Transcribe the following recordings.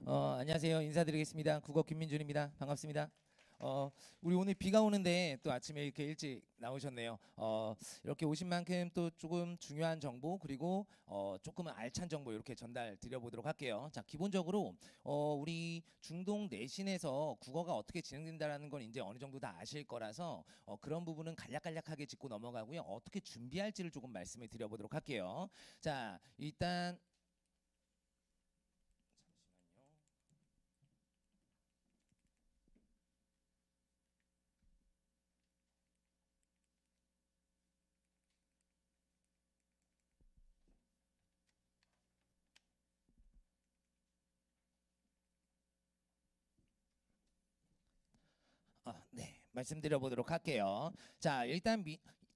안녕하세요. 인사드리겠습니다. 국어 김민준입니다. 반갑습니다. 우리 오늘 비가 오는데 또 아침에 이렇게 일찍 나오셨네요. 이렇게 오신 만큼 또 조금 중요한 정보 그리고 조금은 알찬 정보 이렇게 전달 드려보도록 할게요. 자, 기본적으로 우리 중동 내신에서 국어가 어떻게 진행된다라는 건 이제 어느 정도 다 아실 거라서 그런 부분은 간략간략하게 짚고 넘어가고요. 어떻게 준비할지를 조금 말씀을 드려보도록 할게요. 자, 일단 네, 말씀드려 보도록 할게요. 자, 일단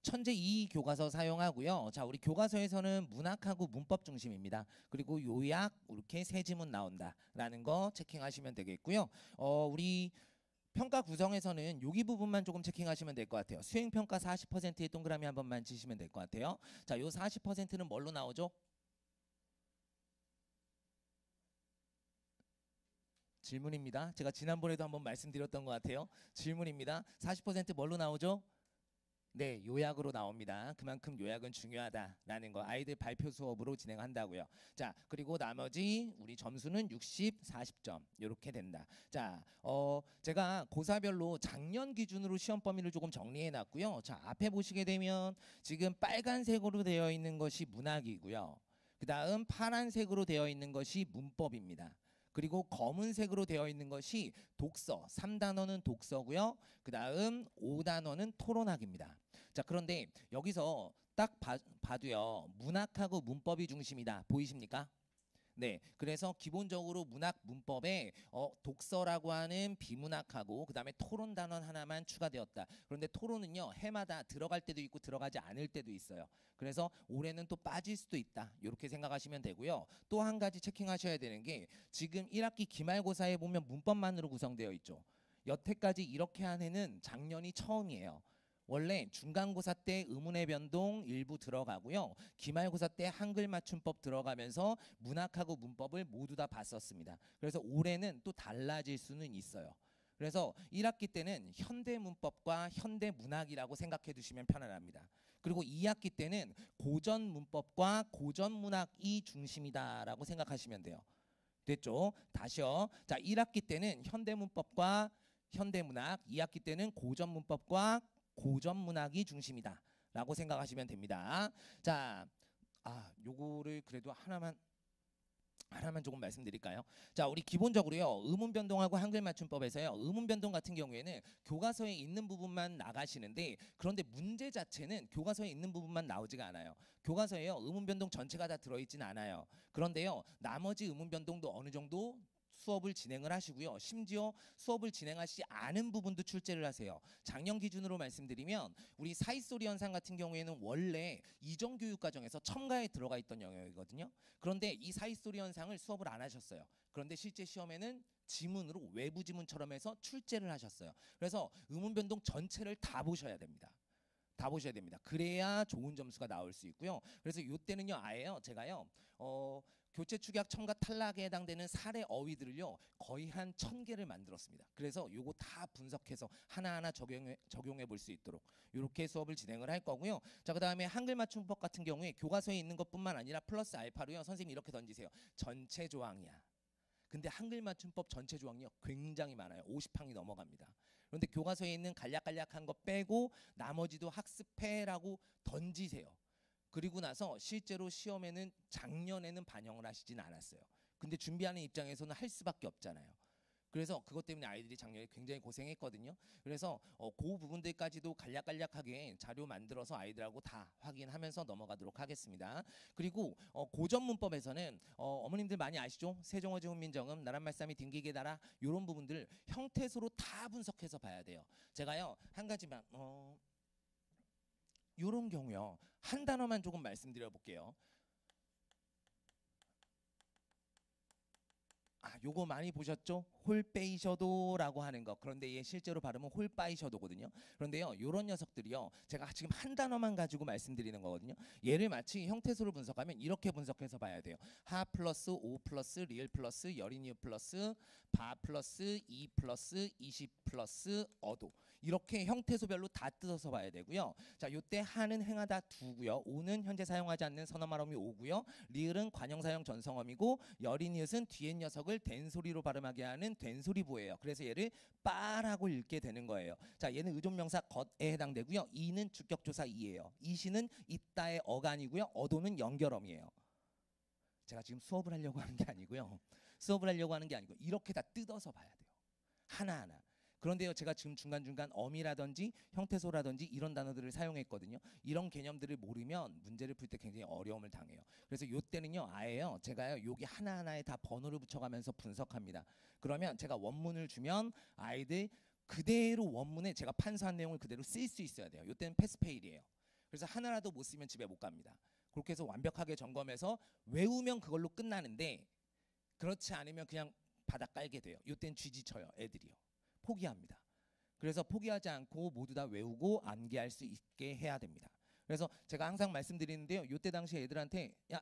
천재 2 교과서 사용하고요. 자, 우리 교과서에서는 문학하고 문법 중심입니다. 그리고 요약 이렇게 세 지문 나온다라는 거 체킹하시면 되겠고요. 우리 평가 구성에서는 여기 부분만 조금 체킹하시면 될 것 같아요. 수행평가 40%의 동그라미 한 번만 치시면 될 것 같아요. 자, 요 40%는 뭘로 나오죠? 질문입니다. 제가 지난번에도 한번 말씀드렸던 것 같아요. 질문입니다. 40% 뭘로 나오죠? 네, 요약으로 나옵니다. 그만큼 요약은 중요하다라는 거 아이들 발표 수업으로 진행한다고요. 자, 그리고 나머지 우리 점수는 60, 40점 이렇게 된다. 자, 제가 고사별로 작년 기준으로 시험 범위를 조금 정리해 놨고요. 자, 앞에 보시게 되면 지금 빨간색으로 되어 있는 것이 문학이고요. 그 다음 파란색으로 되어 있는 것이 문법입니다. 그리고 검은색으로 되어 있는 것이 독서, 3단원은 독서고요. 그 다음 5단원은 토론학입니다. 자, 그런데 여기서 딱 봐도요. 문학하고 문법이 중심이다. 보이십니까? 네, 그래서 기본적으로 문학 문법에 독서라고 하는 비문학하고 그다음에 토론 단원 하나만 추가되었다. 그런데 토론은요 해마다 들어갈 때도 있고 들어가지 않을 때도 있어요. 그래서 올해는 또 빠질 수도 있다. 이렇게 생각하시면 되고요. 또 한 가지 체킹하셔야 되는 게 지금 1학기 기말고사에 보면 문법만으로 구성되어 있죠. 여태까지 이렇게 한 해는 작년이 처음이에요. 원래 중간고사 때 의문의 변동 일부 들어가고요. 기말고사 때 한글 맞춤법 들어가면서 문학하고 문법을 모두 다 봤었습니다. 그래서 올해는 또 달라질 수는 있어요. 그래서 1학기 때는 현대문법과 현대문학이라고 생각해 두시면 편안합니다. 그리고 2학기 때는 고전문법과 고전문학이 중심이다라고 생각하시면 돼요. 됐죠? 다시요. 자, 1학기 때는 현대문법과 현대문학, 2학기 때는 고전문법과 고전문학이 중심이다라고 생각하시면 됩니다. 자, 요거를 그래도 하나만 조금 말씀드릴까요? 자, 우리 기본적으로요. 의문 변동하고 한글 맞춤법에서요. 의문 변동 같은 경우에는 교과서에 있는 부분만 나가시는데 그런데 문제 자체는 교과서에 있는 부분만 나오지가 않아요. 교과서에요. 의문 변동 전체가 다 들어 있진 않아요. 그런데요. 나머지 의문 변동도 어느 정도 수업을 진행을 하시고요. 심지어 수업을 진행하시지 않은 부분도 출제를 하세요. 작년 기준으로 말씀드리면 우리 사이소리 현상 같은 경우에는 원래 이종교육과정에서 첨가에 들어가 있던 영역이거든요. 그런데 이 사이소리 현상을 수업을 안 하셨어요. 그런데 실제 시험에는 지문으로 외부 지문처럼 해서 출제를 하셨어요. 그래서 의문 변동 전체를 다 보셔야 됩니다. 다 보셔야 됩니다. 그래야 좋은 점수가 나올 수 있고요. 그래서 이때는요, 아예요, 제가요, 교체 축약 첨가 탈락에 해당되는 사례 어휘들을요 거의 한 1000개를 만들었습니다. 그래서 요거 다 분석해서 하나하나 적용해 볼 수 있도록 이렇게 수업을 진행을 할 거고요. 자, 그다음에 한글 맞춤법 같은 경우에 교과서에 있는 것뿐만 아니라 플러스 알파로요. 선생님이 이렇게 던지세요. 전체 조항이야. 근데 한글 맞춤법 전체 조항이요 굉장히 많아요. 50항이 넘어갑니다. 그런데 교과서에 있는 간략간략한 거 빼고 나머지도 학습해라고 던지세요. 그리고 나서 실제로 시험에는 작년에는 반영을 하시진 않았어요. 근데 준비하는 입장에서는 할 수밖에 없잖아요. 그래서 그것 때문에 아이들이 작년에 굉장히 고생했거든요. 그래서 그 부분들까지도 간략간략하게 자료 만들어서 아이들하고 다 확인하면서 넘어가도록 하겠습니다. 그리고 고전 문법에서는 어머님들 많이 아시죠? 세종어제 훈민정음 나란말싸미 딩기게 달아 이런 부분들 형태소로 다 분석해서 봐야 돼요. 제가요 한 가지만 이런 경우요 한 단어만 조금 말씀드려 볼게요. 요거 많이 보셨죠? 홀베이셔도라고 하는 거. 그런데 얘 실제로 발음은 홀바이셔도거든요. 그런데요, 요런 녀석들이요, 제가 지금 한 단어만 가지고 말씀드리는 거거든요. 얘를 마치 형태소를 분석하면 이렇게 분석해서 봐야 돼요. 하 플러스 오 플러스 리을 플러스 열인이유 플러스 바 플러스 이 플러스 이십 플러스 어도. 이렇게 형태소별로 다 뜯어서 봐야 되고요. 자, 요때 하는 행하다 두고요. 오는 현재 사용하지 않는 선어말음이 오고요. 리을은 관형사용 전성어이고 열인이웃은 뒤에 녀석을 된소리로 발음하게 하는 된소리보예요. 그래서 얘를 빠라고 읽게 되는 거예요. 자, 얘는 의존명사 겉에 해당되고요. 이는 주격조사 이예요. 이시는 있다의 어가 아니고요. 어도는 연결어이에요. 제가 지금 수업을 하려고 하는 게 아니고요. 수업을 하려고 하는 게 아니고 이렇게 다 뜯어서 봐야 돼요. 하나하나. 그런데요, 제가 지금 중간중간 어미라든지 형태소라든지 이런 단어들을 사용했거든요. 이런 개념들을 모르면 문제를 풀 때 굉장히 어려움을 당해요. 그래서 요때는요, 아예요, 제가요 여기 하나하나에 다 번호를 붙여가면서 분석합니다. 그러면 제가 원문을 주면 아이들 그대로 원문에 제가 판서한 내용을 그대로 쓸 수 있어야 돼요. 요때는 패스페일이에요. 그래서 하나라도 못 쓰면 집에 못 갑니다. 그렇게 해서 완벽하게 점검해서 외우면 그걸로 끝나는데, 그렇지 않으면 그냥 바닥 깔게 돼요. 요때는 쥐지쳐요, 애들이요. 포기합니다. 그래서 포기하지 않고 모두 다 외우고 암기할 수 있게 해야 됩니다. 그래서 제가 항상 말씀드리는데요, 요때 당시 애들한테 야,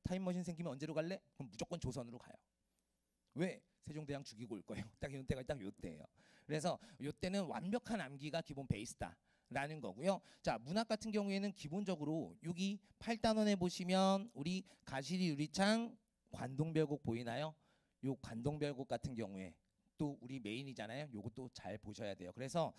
타임머신 생기면 언제로 갈래? 그럼 무조건 조선으로 가요. 왜? 세종대왕 죽이고 올 거예요. 딱 요때가 딱 요때예요. 그래서 요때는 완벽한 암기가 기본 베이스다 라는 거고요. 자, 문학 같은 경우에는 기본적으로 여기 8단원에 보시면 우리 가시리 유리창 관동별곡 보이나요? 요 관동별곡 같은 경우에 또 우리 메인이잖아요. 요것도 잘 보셔야 돼요. 그래서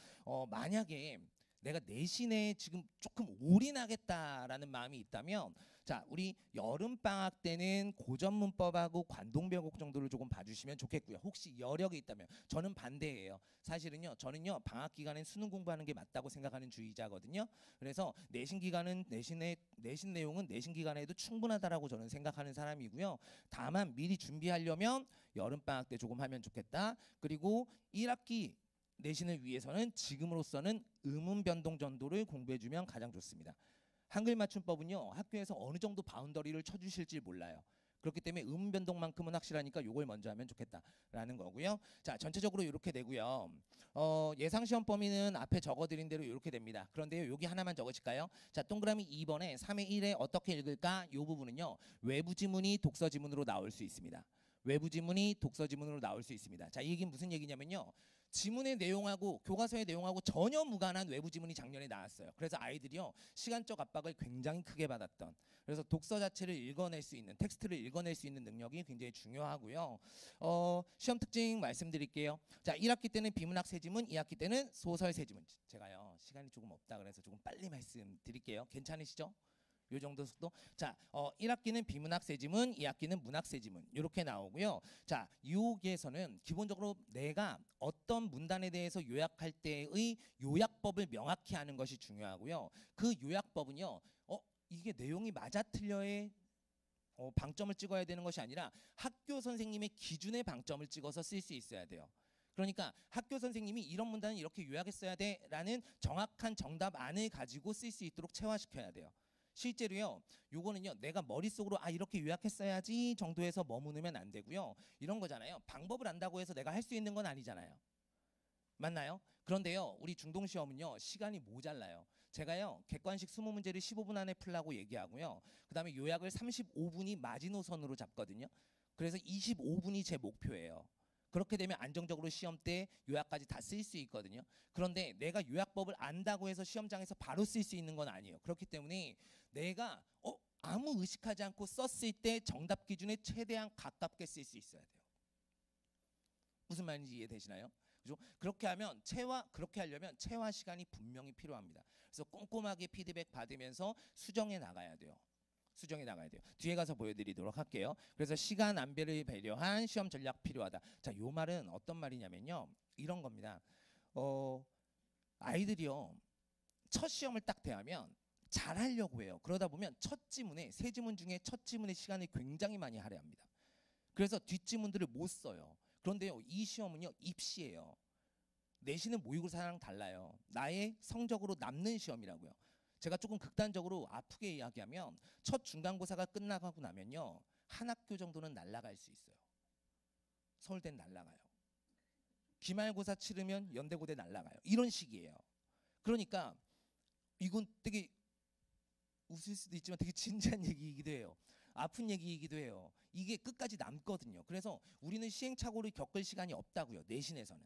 만약에 내가 내신에 지금 조금 올인하겠다라는 마음이 있다면, 자, 우리 여름방학 때는 고전문법하고 관동별곡 정도를 조금 봐주시면 좋겠고요. 혹시 여력이 있다면. 저는 반대예요. 사실은요, 저는요 방학 기간엔 수능 공부하는 게 맞다고 생각하는 주의자거든요. 그래서 내신 기간은 내신 내용은 내신 기간에도 충분하다라고 저는 생각하는 사람이고요. 다만 미리 준비하려면 여름방학 때 조금 하면 좋겠다. 그리고 1학기 내신을 위해서는 지금으로서는 음운 변동 정도를 공부해주면 가장 좋습니다. 한글 맞춤법은요, 학교에서 어느 정도 바운더리를 쳐주실지 몰라요. 그렇기 때문에 음운 변동만큼은 확실하니까 요걸 먼저 하면 좋겠다라는 거고요. 자, 전체적으로 이렇게 되고요. 예상 시험 범위는 앞에 적어드린 대로 이렇게 됩니다. 그런데요, 여기 하나만 적으실까요? 자, 동그라미 2번에 3의 1에 어떻게 읽을까? 이 부분은요, 외부 지문이 독서 지문으로 나올 수 있습니다. 외부 지문이 독서 지문으로 나올 수 있습니다. 자, 이 얘기는 무슨 얘기냐면요, 지문의 내용하고 교과서의 내용하고 전혀 무관한 외부 지문이 작년에 나왔어요. 그래서 아이들이요, 시간적 압박을 굉장히 크게 받았던, 그래서 독서 자체를 읽어낼 수 있는, 텍스트를 읽어낼 수 있는 능력이 굉장히 중요하고요. 시험 특징 말씀드릴게요. 자, 1학기 때는 비문학 세 지문, 2학기 때는 소설 세 지문. 제가요 시간이 조금 없다 그래서 조금 빨리 말씀드릴게요. 괜찮으시죠? 요 정도 속도. 자, 1학기는 비문학 세지문, 2학기는 문학 세지문 이렇게 나오고요. 자, 여기에서는 기본적으로 내가 어떤 문단에 대해서 요약할 때의 요약법을 명확히 아는 것이 중요하고요. 그 요약법은요, 이게 내용이 맞아 틀려에 방점을 찍어야 되는 것이 아니라 학교 선생님의 기준에 방점을 찍어서 쓸 수 있어야 돼요. 그러니까 학교 선생님이 이런 문단은 이렇게 요약했어야 돼라는 정확한 정답안을 가지고 쓸 수 있도록 체화시켜야 돼요. 실제로요, 요거는요, 내가 머릿속으로 이렇게 요약했어야지 정도에서 머무르면 안 되고요. 이런 거잖아요. 방법을 안다고 해서 내가 할 수 있는 건 아니잖아요. 맞나요? 그런데요, 우리 중동시험은요, 시간이 모자라요. 제가요, 객관식 20문제를 15분 안에 풀라고 얘기하고요. 그 다음에 요약을 35분이 마지노선으로 잡거든요. 그래서 25분이 제 목표예요. 그렇게 되면 안정적으로 시험 때 요약까지 다 쓸 수 있거든요. 그런데 내가 요약법을 안다고 해서 시험장에서 바로 쓸 수 있는 건 아니에요. 그렇기 때문에 내가 아무 의식하지 않고 썼을 때 정답 기준에 최대한 가깝게 쓸 수 있어야 돼요. 무슨 말인지 이해되시나요? 그죠? 그렇게 하려면 체화 시간이 분명히 필요합니다. 그래서 꼼꼼하게 피드백 받으면서 수정해 나가야 돼요. 뒤에 가서 보여드리도록 할게요. 그래서 시간 안배를 배려한 시험 전략 필요하다. 자, 요 말은 어떤 말이냐면요, 이런 겁니다. 아이들이요, 첫 시험을 딱 대하면 잘하려고 해요. 그러다 보면 세 지문 중에 첫 지문의 시간을 굉장히 많이 할애합니다. 그래서 뒷지문들을 못 써요. 그런데요, 이 시험은요, 입시예요. 내신은 모의고사랑 달라요. 나의 성적으로 남는 시험이라고요. 제가 조금 극단적으로 아프게 이야기하면 첫 중간고사가 끝나가고 나면요, 한 학교 정도는 날아갈 수 있어요. 서울대는 날라가요. 기말고사 치르면 연대고대 날라가요. 이런 식이에요. 그러니까 이건 되게 웃을 수도 있지만 되게 진지한 얘기이기도 해요. 아픈 얘기이기도 해요. 이게 끝까지 남거든요. 그래서 우리는 시행착오를 겪을 시간이 없다고요. 내신에서는.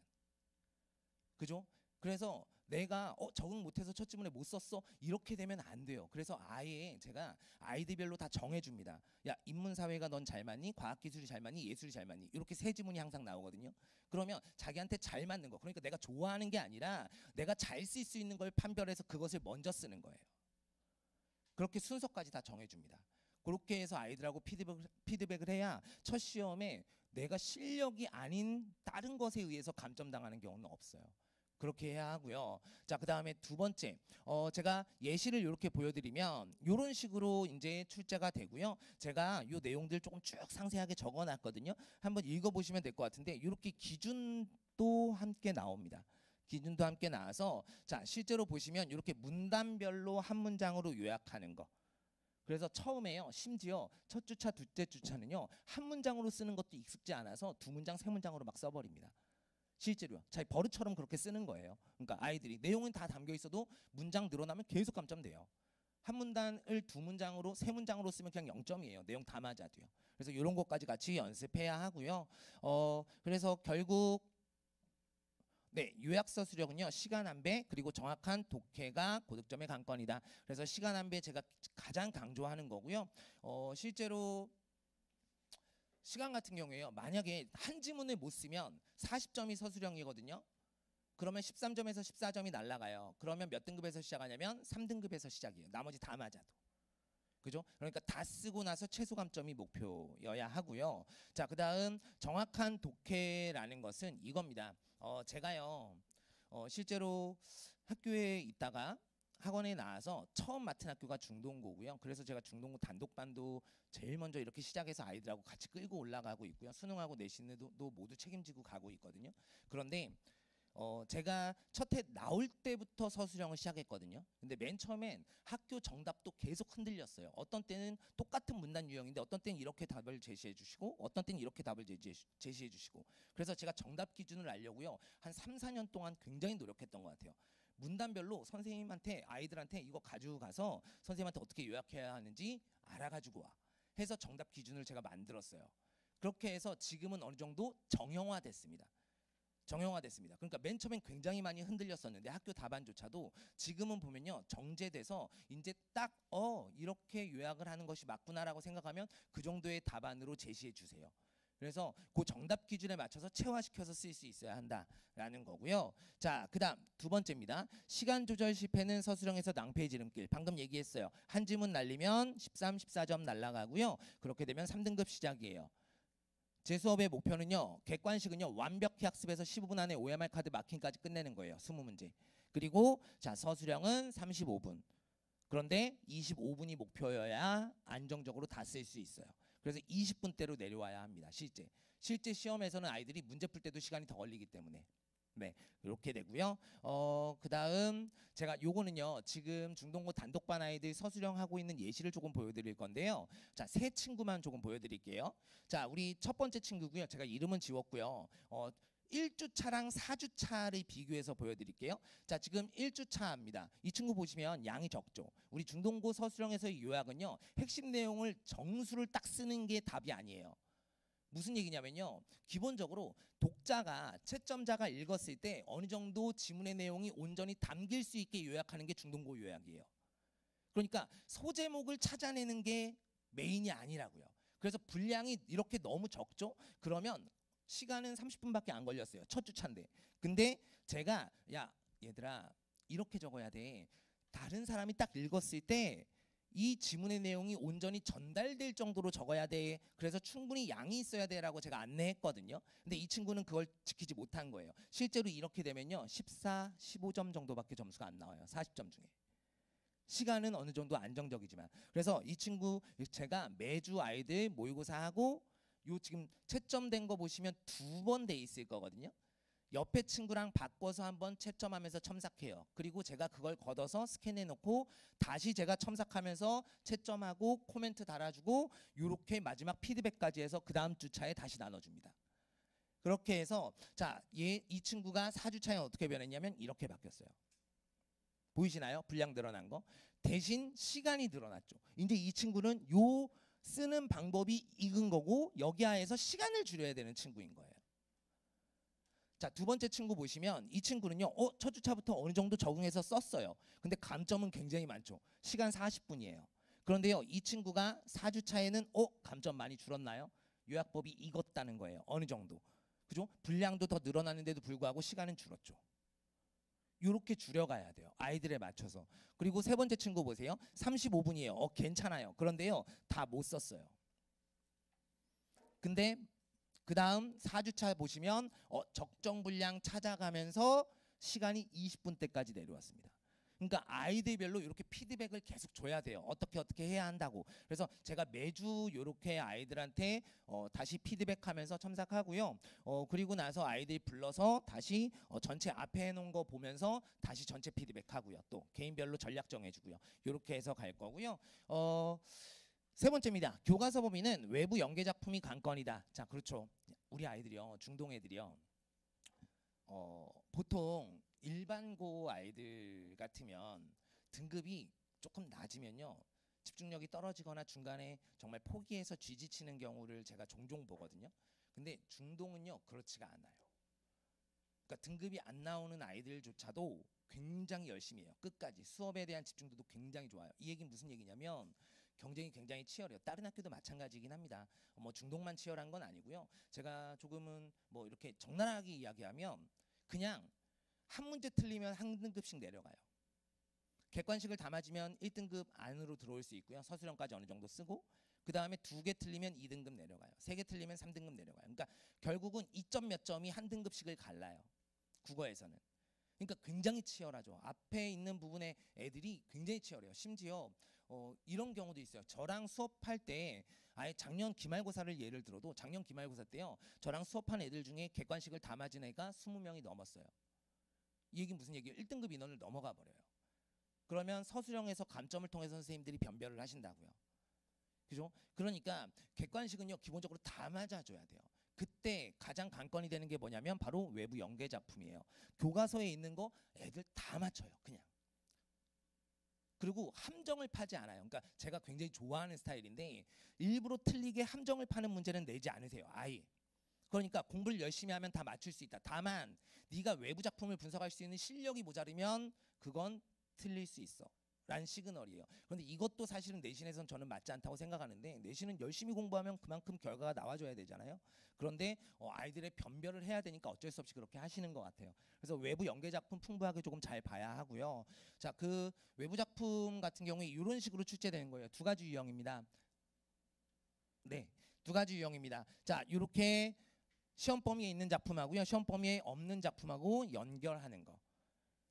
그죠? 그래서 내가 적응 못해서 첫 지문에 못 썼어 이렇게 되면 안 돼요. 그래서 아예 제가 아이들별로 다 정해줍니다. 야, 인문사회가 넌 잘 맞니? 과학기술이 잘 맞니? 예술이 잘 맞니? 이렇게 세 지문이 항상 나오거든요. 그러면 자기한테 잘 맞는 거, 그러니까 내가 좋아하는 게 아니라 내가 잘 쓸 수 있는 걸 판별해서 그것을 먼저 쓰는 거예요. 그렇게 순서까지 다 정해줍니다. 그렇게 해서 아이들하고 피드백을 해야 첫 시험에 내가 실력이 아닌 다른 것에 의해서 감점당하는 경우는 없어요. 그렇게 해야 하고요. 자, 그 다음에 두 번째, 제가 예시를 이렇게 보여드리면 이런 식으로 이제 출제가 되고요. 제가 이 내용들 조금 쭉 상세하게 적어놨거든요. 한번 읽어보시면 될 것 같은데 이렇게 기준도 함께 나옵니다. 기준도 함께 나와서 자, 실제로 보시면 이렇게 문단별로 한 문장으로 요약하는 거. 그래서 처음에요. 심지어 첫 주차, 둘째 주차는요. 한 문장으로 쓰는 것도 익숙지 않아서 두 문장, 세 문장으로 막 써버립니다. 실제로요. 자기 버릇처럼 그렇게 쓰는 거예요. 그러니까 아이들이 내용은 다 담겨 있어도 문장 늘어나면 계속 감점돼요. 한 문단을 두 문장으로 세 문장으로 쓰면 그냥 0점이에요. 내용 다 맞아도요. 그래서 이런 것까지 같이 연습해야 하고요. 그래서 결국 네, 요약서 수력은요. 시간 안배 그리고 정확한 독해가 고득점의 관건이다. 그래서 시간 안배 제가 가장 강조하는 거고요. 실제로 시간 같은 경우에요. 만약에 한 지문을 못 쓰면 40점이 서술형이거든요. 그러면 13점에서 14점이 날라가요. 그러면 몇 등급에서 시작하냐면 3등급에서 시작이에요. 나머지 다 맞아도. 그죠? 그러니까 다 쓰고 나서 최소 감점이 목표여야 하고요. 자, 그다음 정확한 독해라는 것은 이겁니다. 제가요. 실제로 학교에 있다가 학원에 나와서 처음 맡은 학교가 중동고고요. 그래서 제가 중동고 단독반도 제일 먼저 이렇게 시작해서 아이들하고 같이 끌고 올라가고 있고요. 수능하고 내신도 모두 책임지고 가고 있거든요. 그런데 제가 첫 해 나올 때부터 서술형을 시작했거든요. 근데 맨 처음엔 학교 정답도 계속 흔들렸어요. 어떤 때는 똑같은 문단 유형인데 어떤 때는 이렇게 답을 제시해 주시고 어떤 때는 이렇게 답을 제시해 주시고 그래서 제가 정답 기준을 알려고요. 한 3, 4년 동안 굉장히 노력했던 것 같아요. 문단별로 선생님한테 아이들한테 이거 가지고 가서 선생님한테 어떻게 요약해야 하는지 알아가지고 와 해서 정답 기준을 제가 만들었어요. 그렇게 해서 지금은 어느 정도 정형화됐습니다. 정형화됐습니다. 그러니까 맨 처음엔 굉장히 많이 흔들렸었는데 학교 답안조차도 지금은 보면요 정제돼서 이제 딱 이렇게 요약을 하는 것이 맞구나라고 생각하면 그 정도의 답안으로 제시해 주세요. 그래서 그 정답 기준에 맞춰서 체화시켜서 쓸 수 있어야 한다라는 거고요. 자, 그다음 두 번째입니다. 시간 조절 실패는 서술형에서 낭패의 지름길. 방금 얘기했어요. 한 지문 날리면 13, 14점 날라가고요. 그렇게 되면 3등급 시작이에요. 제 수업의 목표는요. 객관식은요. 완벽히 학습해서 15분 안에 OMR 카드 마킹까지 끝내는 거예요. 20문제. 그리고 자, 서술형은 35분. 그런데 25분이 목표여야 안정적으로 다 쓸 수 있어요. 그래서 20분대로 내려와야 합니다. 실제 시험에서는 아이들이 문제 풀 때도 시간이 더 걸리기 때문에 네, 이렇게 되고요. 그다음 제가 요거는요. 지금 중동고 단독반 아이들 서술형 하고 있는 예시를 조금 보여드릴 건데요. 자, 세 친구만 조금 보여드릴게요. 자, 우리 첫 번째 친구고요. 제가 이름은 지웠고요. 1주차랑 4주차를 비교해서 보여드릴게요. 자, 지금 1주차입니다. 이 친구 보시면 양이 적죠. 우리 중동고 서술형에서의 요약은요. 핵심 내용을 정수를 딱 쓰는 게 답이 아니에요. 무슨 얘기냐면요. 기본적으로 독자가 채점자가 읽었을 때 어느 정도 지문의 내용이 온전히 담길 수 있게 요약하는 게 중동고 요약이에요. 그러니까 소제목을 찾아내는 게 메인이 아니라고요. 그래서 분량이 이렇게 너무 적죠? 그러면 시간은 30분밖에 안 걸렸어요. 첫 주차인데. 근데 제가 야 얘들아 이렇게 적어야 돼. 다른 사람이 딱 읽었을 때 이 지문의 내용이 온전히 전달될 정도로 적어야 돼. 그래서 충분히 양이 있어야 돼라고 제가 안내했거든요. 근데 이 친구는 그걸 지키지 못한 거예요. 실제로 이렇게 되면요. 14, 15점 정도밖에 점수가 안 나와요. 40점 중에. 시간은 어느 정도 안정적이지만. 그래서 이 친구 제가 매주 아이들 모의고사하고 요 지금 채점된 거 보시면 2번 돼 있을 거거든요. 옆에 친구랑 바꿔서 한번 채점하면서 첨삭해요. 그리고 제가 그걸 걷어서 스캔해 놓고 다시 제가 첨삭하면서 채점하고 코멘트 달아주고 요렇게 마지막 피드백까지 해서 그 다음 주차에 다시 나눠줍니다. 그렇게 해서 자, 이 친구가 4주 차에 어떻게 변했냐면 이렇게 바뀌었어요. 보이시나요? 분량 늘어난 거. 대신 시간이 늘어났죠. 이제 이 친구는 요 쓰는 방법이 익은 거고 여기 하에서 시간을 줄여야 되는 친구인 거예요. 자, 두 번째 친구 보시면 이 친구는요. 첫 주차부터 어느 정도 적응해서 썼어요. 근데 감점은 굉장히 많죠. 시간 40분이에요. 그런데요. 이 친구가 4주 차에는 감점 많이 줄었나요? 요약법이 익었다는 거예요. 어느 정도. 그죠? 분량도 더 늘어났는데도 불구하고 시간은 줄었죠. 이렇게 줄여가야 돼요. 아이들에 맞춰서. 그리고 세 번째 친구 보세요. 35분이에요. 괜찮아요. 그런데요. 다 못 썼어요. 근데 그 다음 4주차 보시면 적정 분량 찾아가면서 시간이 20분대까지 내려왔습니다. 그러니까 아이들별로 이렇게 피드백을 계속 줘야 돼요. 어떻게 해야 한다고. 그래서 제가 매주 이렇게 아이들한테 다시 피드백하면서 첨삭하고요. 그리고 나서 아이들 불러서 다시 전체 앞에 해놓은 거 보면서 다시 전체 피드백하고요. 또 개인별로 전략 정해주고요. 이렇게 해서 갈 거고요. 세 번째입니다. 교과서 범위는 외부 연계 작품이 관건이다. 자, 그렇죠. 우리 아이들이요, 중동 애들이요. 보통 일반고 아이들 같으면 등급이 조금 낮으면요 집중력이 떨어지거나 중간에 정말 포기해서 쥐지치는 경우를 제가 종종 보거든요. 근데 중동은요 그렇지가 않아요. 그러니까 등급이 안 나오는 아이들조차도 굉장히 열심히 해요. 끝까지 수업에 대한 집중도도 굉장히 좋아요. 이 얘기는 무슨 얘기냐면 경쟁이 굉장히 치열해요. 다른 학교도 마찬가지이긴 합니다. 뭐 중동만 치열한 건 아니고요. 제가 조금은 뭐 이렇게 적나라하게 이야기하면 그냥 한 문제 틀리면 한 등급씩 내려가요. 객관식을 다 맞으면 1등급 안으로 들어올 수 있고요. 서술형까지 어느 정도 쓰고 그 다음에 2개 틀리면 2등급 내려가요. 3개 틀리면 3등급 내려가요. 그러니까 결국은 2점 몇 점이 한 등급씩을 갈라요. 국어에서는. 그러니까 굉장히 치열하죠. 앞에 있는 부분의 애들이 굉장히 치열해요. 심지어 이런 경우도 있어요. 저랑 수업할 때 아예 작년 기말고사를 예를 들어도 작년 기말고사 때요. 저랑 수업한 애들 중에 객관식을 다 맞은 애가 20명이 넘었어요. 이 얘기는 무슨 얘기예요? 1등급 인원을 넘어가 버려요. 그러면 서술형에서 감점을 통해서 선생님들이 변별을 하신다고요. 그죠? 그러니까 객관식은요 기본적으로 다 맞아줘야 돼요. 그때 가장 관건이 되는 게 뭐냐면 바로 외부 연계 작품이에요. 교과서에 있는 거 애들 다 맞춰요. 그냥. 그리고 함정을 파지 않아요. 그러니까 제가 굉장히 좋아하는 스타일인데 일부러 틀리게 함정을 파는 문제는 내지 않으세요. 아예. 그러니까 공부를 열심히 하면 다 맞출 수 있다. 다만 네가 외부 작품을 분석할 수 있는 실력이 모자르면 그건 틀릴 수 있어 라는 시그널이에요. 그런데 이것도 사실은 내신에선 저는 맞지 않다고 생각하는데 내신은 열심히 공부하면 그만큼 결과가 나와줘야 되잖아요. 그런데 아이들의 변별을 해야 되니까 어쩔 수 없이 그렇게 하시는 것 같아요. 그래서 외부 연계 작품 풍부하게 조금 잘 봐야 하고요. 자, 그 외부 작품 같은 경우에 이런 식으로 출제되는 거예요. 두 가지 유형입니다. 네, 두 가지 유형입니다. 자, 이렇게 시험 범위에 있는 작품하고요. 시험 범위에 없는 작품하고 연결하는 거.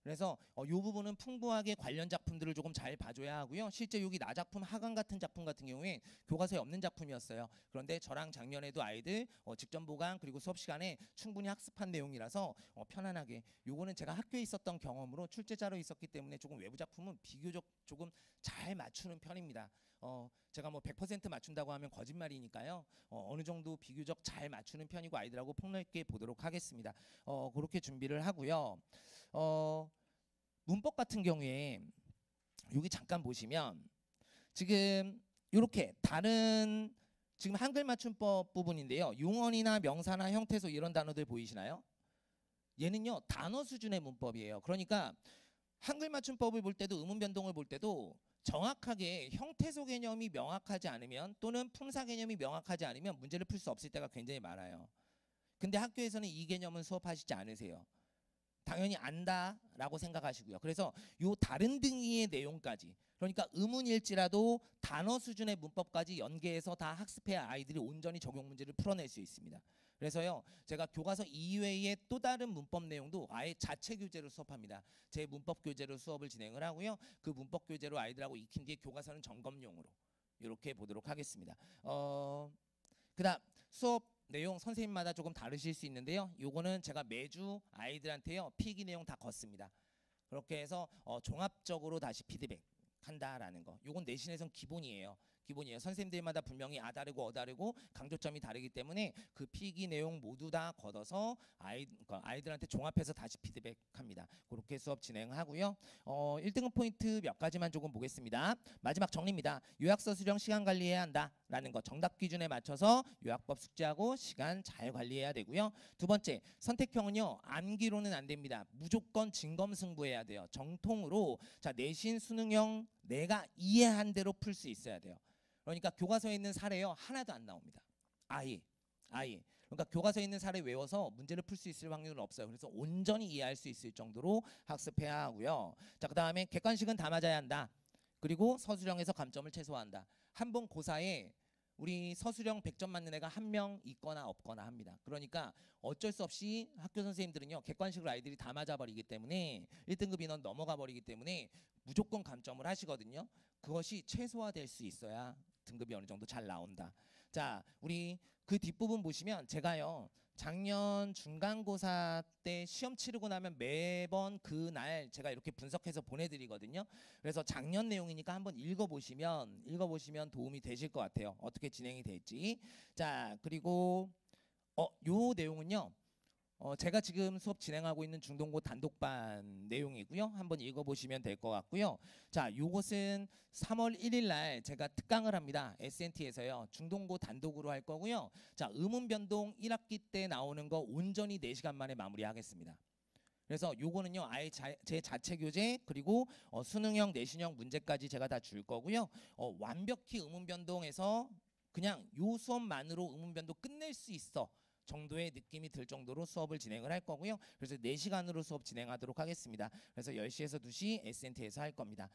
그래서 이 부분은 풍부하게 관련 작품들을 조금 잘 봐줘야 하고요. 실제 여기 나작품 하강 같은 작품 같은 경우에 교과서에 없는 작품이었어요. 그런데 저랑 작년에도 아이들 직전 보강 그리고 수업 시간에 충분히 학습한 내용이라서 편안하게 요거는 제가 학교에 있었던 경험으로 출제자로 있었기 때문에 조금 외부 작품은 비교적 조금 잘 맞추는 편입니다. 제가 뭐 100% 맞춘다고 하면 거짓말이니까요. 어느 정도 비교적 잘 맞추는 편이고 아이들하고 폭넓게 보도록 하겠습니다. 그렇게 준비를 하고요. 문법 같은 경우에 여기 잠깐 보시면 지금 이렇게 다른 지금 한글 맞춤법 부분인데요. 용언이나 명사나 형태소 이런 단어들 보이시나요? 얘는요 단어 수준의 문법이에요. 그러니까 한글 맞춤법을 볼 때도 의문 변동을 볼 때도 정확하게 형태소 개념이 명확하지 않으면 또는 품사 개념이 명확하지 않으면 문제를 풀 수 없을 때가 굉장히 많아요. 근데 학교에서는 이 개념은 수업하시지 않으세요. 당연히 안다라고 생각하시고요. 그래서 요 다른 등위의 내용까지 그러니까 의문일지라도 단어 수준의 문법까지 연계해서 다 학습해야 아이들이 온전히 적용 문제를 풀어낼 수 있습니다. 그래서요 제가 교과서 이외의 또 다른 문법 내용도 아예 자체 교재로 수업합니다. 제 문법 교재로 수업을 진행을 하고요. 그 문법 교재로 아이들하고 익힌 뒤에 교과서는 점검용으로 이렇게 보도록 하겠습니다. 그다음 수업 내용 선생님마다 조금 다르실 수 있는데요. 요거는 제가 매주 아이들한테요 필기 내용 다 걷습니다. 그렇게 해서 종합적으로 다시 피드백 한다라는 거. 요건 내신에선 기본이에요. 기본이에요. 선생님들마다 분명히 다르고 다르고 강조점이 다르기 때문에 그 필기 내용 모두 다 걷어서 아이들한테 종합해서 다시 피드백합니다. 그렇게 수업 진행하고요. 1등급 포인트 몇 가지만 조금 보겠습니다. 마지막 정리입니다. 요약서 수령 시간 관리해야 한다라는 거, 정답 기준에 맞춰서 요약법 숙지하고 시간 잘 관리해야 되고요. 두 번째, 선택형은요 암기로는 안 됩니다. 무조건 진검승부해야 돼요. 정통으로. 자, 내신 수능형 내가 이해한 대로 풀 수 있어야 돼요. 그러니까 교과서에 있는 사례요 하나도 안 나옵니다. 아예. 그러니까 교과서에 있는 사례 외워서 문제를 풀 수 있을 확률은 없어요. 그래서 온전히 이해할 수 있을 정도로 학습해야 하고요. 자, 그 다음에 객관식은 다 맞아야 한다. 그리고 서술형에서 감점을 최소화한다. 한 번 고사에 우리 서술형 100점 맞는 애가 한 명 있거나 없거나 합니다. 그러니까 어쩔 수 없이 학교 선생님들은요 객관식으로 아이들이 다 맞아버리기 때문에 1등급 인원 넘어가 버리기 때문에 무조건 감점을 하시거든요. 그것이 최소화될 수 있어야 등급이 어느 정도 잘 나온다. 자, 우리 그 뒷부분 보시면 제가요 작년 중간고사 때 시험 치르고 나면 매번 그날 제가 이렇게 분석해서 보내드리거든요. 그래서 작년 내용이니까 한번 읽어보시면 도움이 되실 것 같아요. 어떻게 진행이 될지. 자, 그리고 요 내용은요. 제가 지금 수업 진행하고 있는 중동고 단독반 내용이고요. 한번 읽어보시면 될 것 같고요. 자, 요것은 3월 1일 날 제가 특강을 합니다. SNT에서요. 중동고 단독으로 할 거고요. 자, 의문 변동 1학기 때 나오는 거 온전히 4시간 만에 마무리하겠습니다. 그래서 요거는요 아예 제 자체 교재 그리고 수능형 내신형 문제까지 제가 다 줄 거고요. 완벽히 의문 변동에서 그냥 요 수업만으로 의문 변동 끝낼 수 있어 정도의 느낌이 들 정도로 수업을 진행을 할 거고요. 그래서 4시간으로 수업 진행하도록 하겠습니다. 그래서 10시에서 2시 SNT에서 할 겁니다.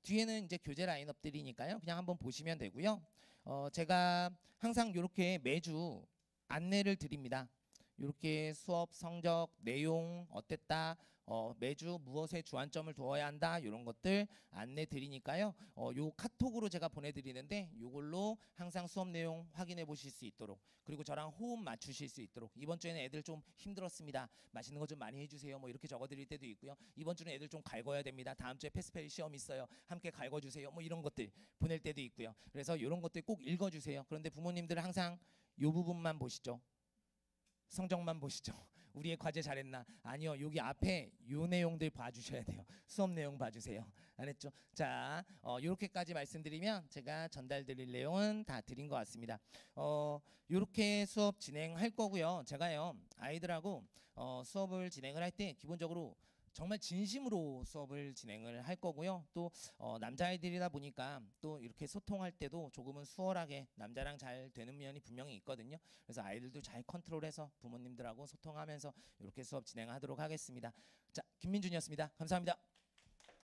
뒤에는 이제 교재 라인업들이니까요. 그냥 한번 보시면 되고요. 제가 항상 이렇게 매주 안내를 드립니다. 이렇게 수업 성적 내용 어땠다, 매주 무엇에 주안점을 두어야 한다 이런 것들 안내 드리니까요. 요 카톡으로 제가 보내드리는데 이걸로 항상 수업 내용 확인해 보실 수 있도록, 그리고 저랑 호흡 맞추실 수 있도록, 이번 주에는 애들 좀 힘들었습니다, 맛있는 거 좀 많이 해주세요, 뭐 이렇게 적어드릴 때도 있고요. 이번 주는 애들 좀 갈궈야 됩니다, 다음 주에 패스페일 시험 있어요, 함께 갈궈주세요, 뭐 이런 것들 보낼 때도 있고요. 그래서 이런 것들 꼭 읽어주세요. 그런데 부모님들은 항상 요 부분만 보시죠. 성적만 보시죠. 우리의 과제 잘했나? 아니요, 여기 앞에 요 내용들 봐주셔야 돼요. 수업 내용 봐주세요. 알았죠? 자, 요렇게까지 말씀드리면 제가 전달드릴 내용은 다 드린 것 같습니다. 요렇게 수업 진행할 거고요. 제가요 아이들하고 수업을 진행을 할 때 기본적으로 정말 진심으로 수업을 진행을 할 거고요. 또 남자아이들이다 보니까 또 이렇게 소통할 때도 조금은 수월하게 남자랑 잘 되는 면이 분명히 있거든요. 그래서 아이들도 잘 컨트롤해서 부모님들하고 소통하면서 이렇게 수업 진행하도록 하겠습니다. 자, 김민준이었습니다. 감사합니다.